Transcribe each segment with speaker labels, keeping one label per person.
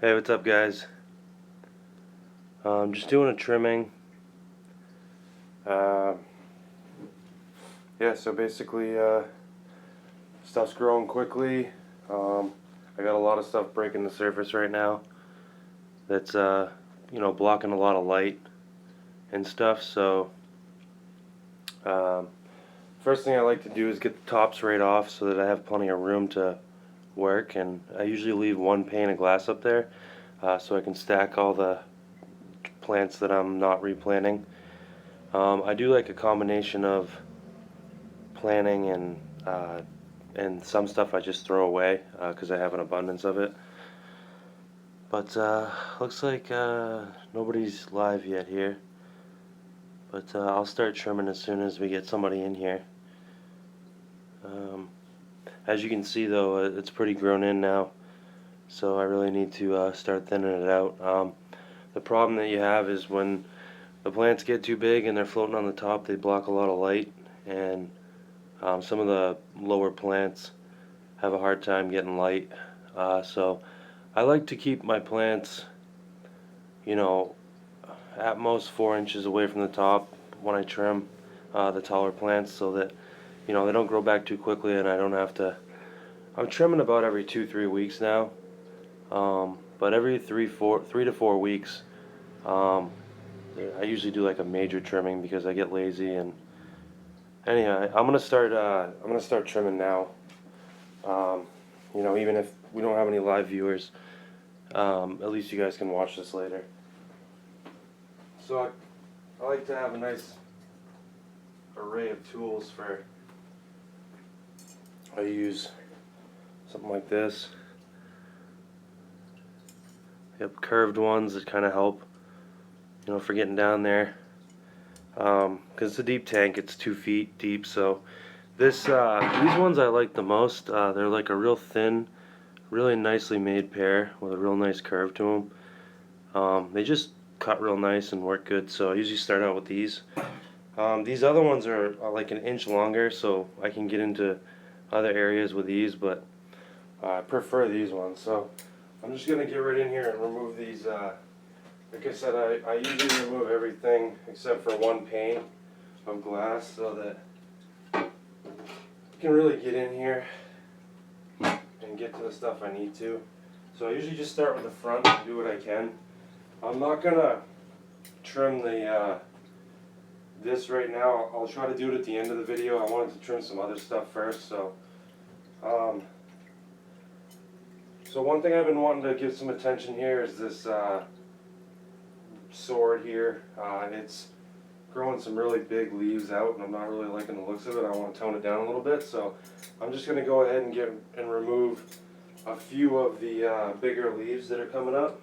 Speaker 1: Hey, what's up, guys? Just doing a trimming. Uh, yeah, so basically, stuff's growing quickly. I got a lot of stuff breaking the surface right now that's, blocking a lot of light and stuff. So, um, first thing I like to do is get the tops right off so that I have plenty of room to work. And I usually leave one pane of glass up there so I can stack all the plants that I'm not replanting. I do like a combination of planting and some stuff I just throw away because I have an abundance of it. But looks like nobody's live yet here. But I'll start trimming as soon as we get somebody in here. As you can see, though, it's pretty grown in now, so I really need to start thinning it out. The problem that you have is when the plants get too big and they're floating on the top, they block a lot of light, and some of the lower plants have a hard time getting light. So I like to keep my plants, you know, at most 4 inches away from the top when I trim the taller plants, so that they don't grow back too quickly and I don't have to. I'm trimming about every 2-3 weeks now, but every 3 to 4 weeks, um, I usually do like a major trimming because I get lazy. And anyhow, I'm gonna start trimming now. Even if we don't have any live viewers, at least you guys can watch this later. So I like to have a nice array of tools for. I use something like this. Yep, curved ones that kind of help, for getting down there. Because it's a deep tank, it's 2 feet deep. So these ones I like the most. They're like a real thin, really nicely made pair with a real nice curve to them. They just cut real nice and work good. So I usually start out with these. These other ones are like an inch longer, so I can get into other areas with these, but I prefer these ones. So I'm just going to get right in here and remove these. Like I said, I usually remove everything except for one pane of glass so that I can really get in here and get to the stuff I need to. So I usually just start with the front and do what I can. I'm not going to trim this right now. I'll try to do it at the end of the video. I wanted to trim some other stuff first. So one thing I've been wanting to give some attention here is this sword here. It's growing some really big leaves out, and I'm not really liking the looks of it. I want to tone it down a little bit, so I'm just going to go ahead and remove a few of the bigger leaves that are coming up.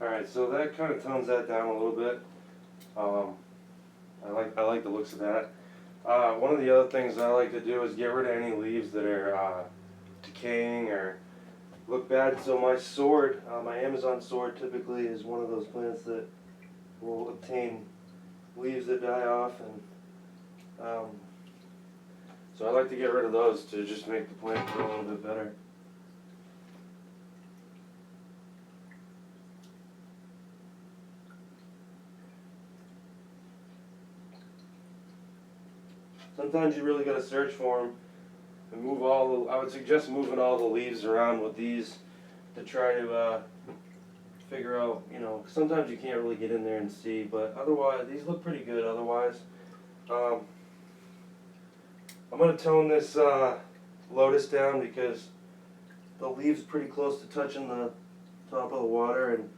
Speaker 1: Alright, so that kind of tones that down a little bit. I like the looks of that. One of the other things I like to do is get rid of any leaves that are decaying or look bad. So my sword, my Amazon sword, typically is one of those plants that will obtain leaves that die off, and so I like to get rid of those to just make the plant grow a little bit better. Sometimes you really got to search for them and move all the, I would suggest moving all the leaves around with these to try to figure out, sometimes you can't really get in there and see, but otherwise, these look pretty good otherwise. I'm going to tone this lotus down because the leaves pretty close to touching the top of the water, and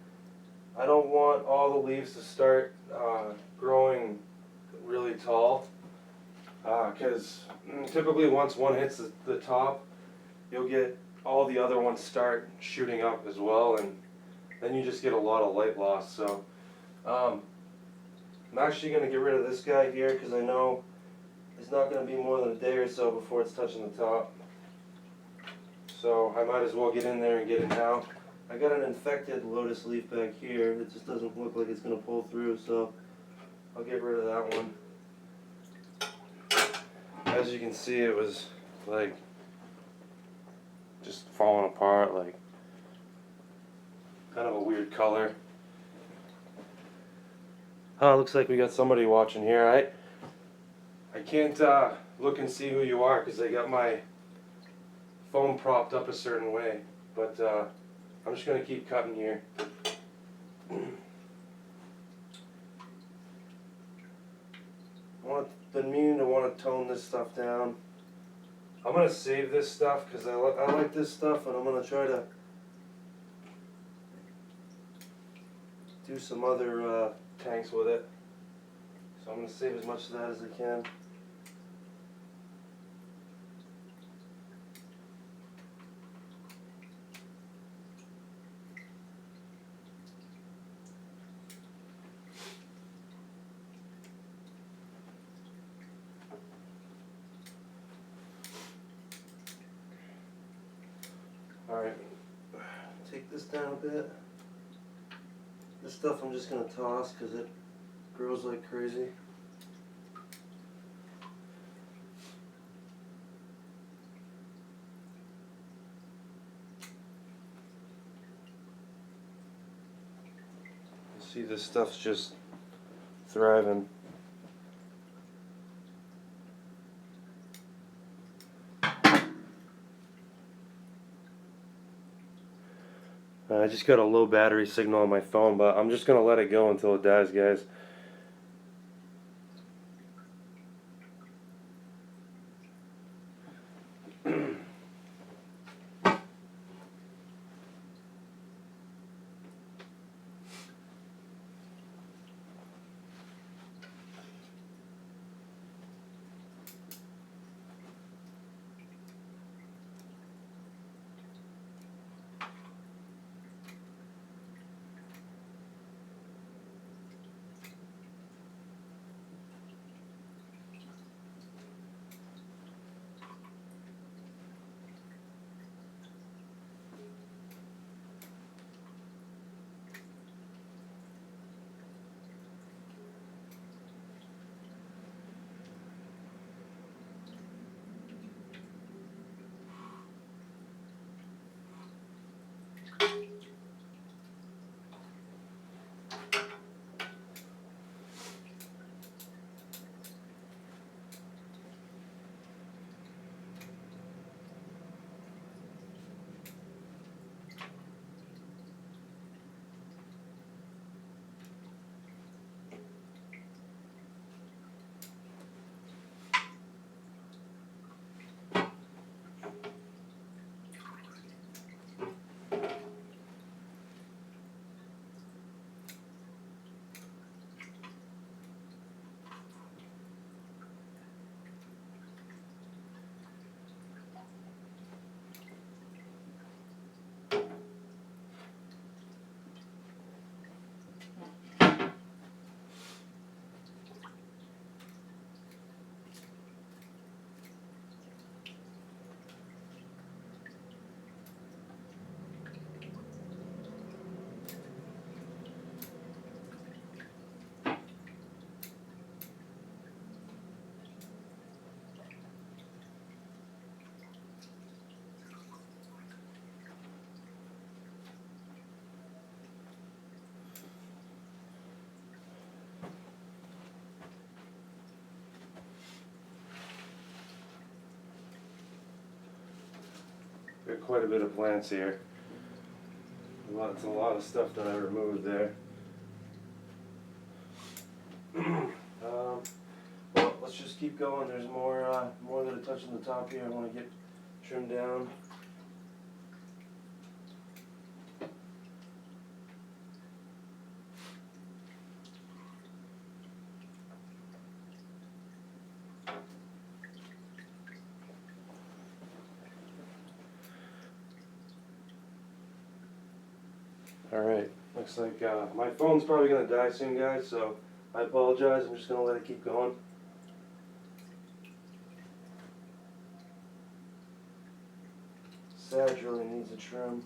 Speaker 1: I don't want all the leaves to start growing really tall, because typically once one hits the top, you'll get all the other ones start shooting up as well, and then you just get a lot of light loss. So I'm actually going to get rid of this guy here because I know it's not going to be more than a day or so before it's touching the top. So I might as well get in there and get it now. I got an infected lotus leaf back here. It just doesn't look like it's going to pull through, so I'll get rid of that one. As you can see, it was like just falling apart, like kind of a weird color. Oh, looks like we got somebody watching here. I can't look and see who you are because I got my phone propped up a certain way, but I'm just going to keep cutting here. Been meaning to want to tone this stuff down. I'm going to save this stuff because I like this stuff, and I'm going to try to do some other tanks with it. So I'm going to save as much of that as I can. Alright, take this down a bit. This stuff I'm just going to toss because it grows like crazy. See, this stuff's just thriving. I just got a low battery signal on my phone, but I'm just going to let it go until it dies, guys. Got quite a bit of plants here. It's a lot of stuff that I removed there. Well, let's just keep going. There's more that are touching the top here. I want to get trimmed down. Alright, looks like my phone's probably going to die soon, guys, so I apologize. I'm just going to let it keep going. Sag really needs a trim.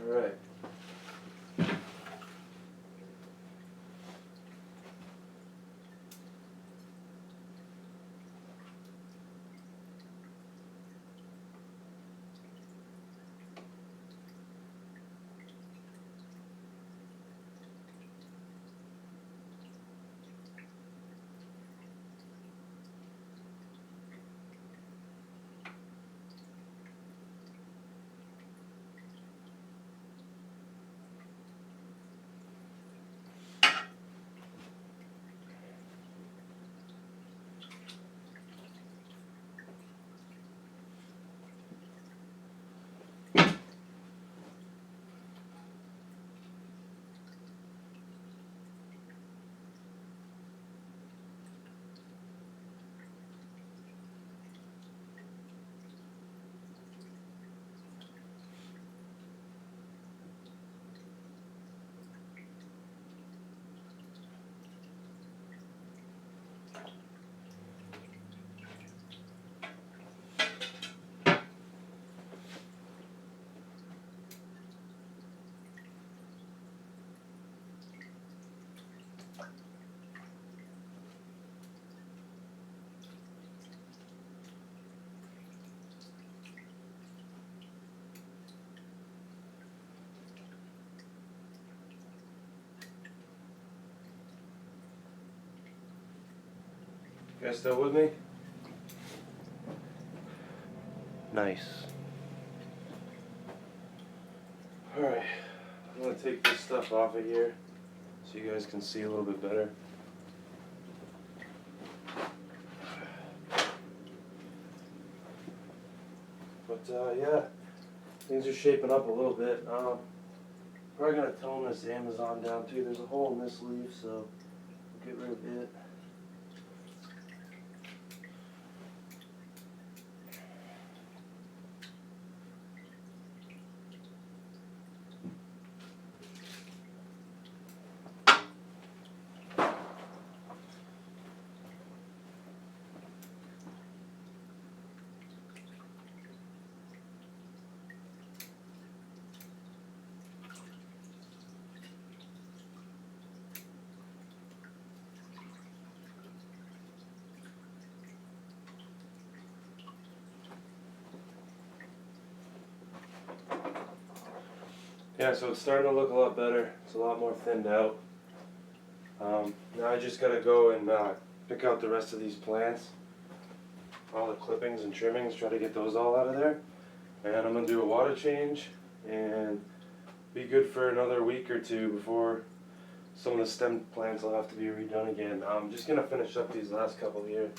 Speaker 1: Alright. You guys still with me? Nice. Alright, I'm going to take this stuff off of here so you guys can see a little bit better. But yeah, things are shaping up a little bit. Probably going to tone this Amazon down too. There's a hole in this leaf, so we'll get rid of it. Yeah, so it's starting to look a lot better. It's a lot more thinned out. Now I just gotta go and pick out the rest of these plants. All the clippings and trimmings, try to get those all out of there. And I'm gonna do a water change and be good for another week or two before some of the stem plants will have to be redone again. I'm just gonna finish up these last couple here.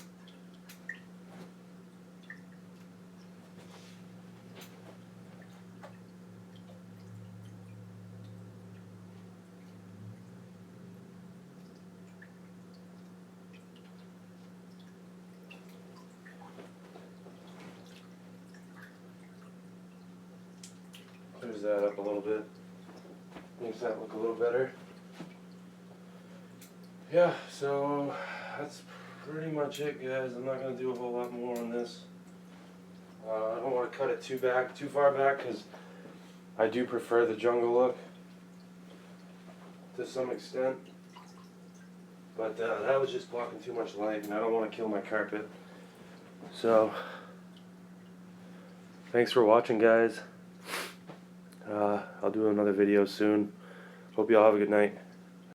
Speaker 1: raise that up a little bit. Makes that look a little better. Yeah, so that's pretty much it, guys. I'm not going to do a whole lot more on this. I don't want to cut it too far back, because I do prefer the jungle look to some extent. But that was just blocking too much light, and I don't want to kill my carpet. So, thanks for watching, guys. I'll do another video soon. Hope you all have a good night.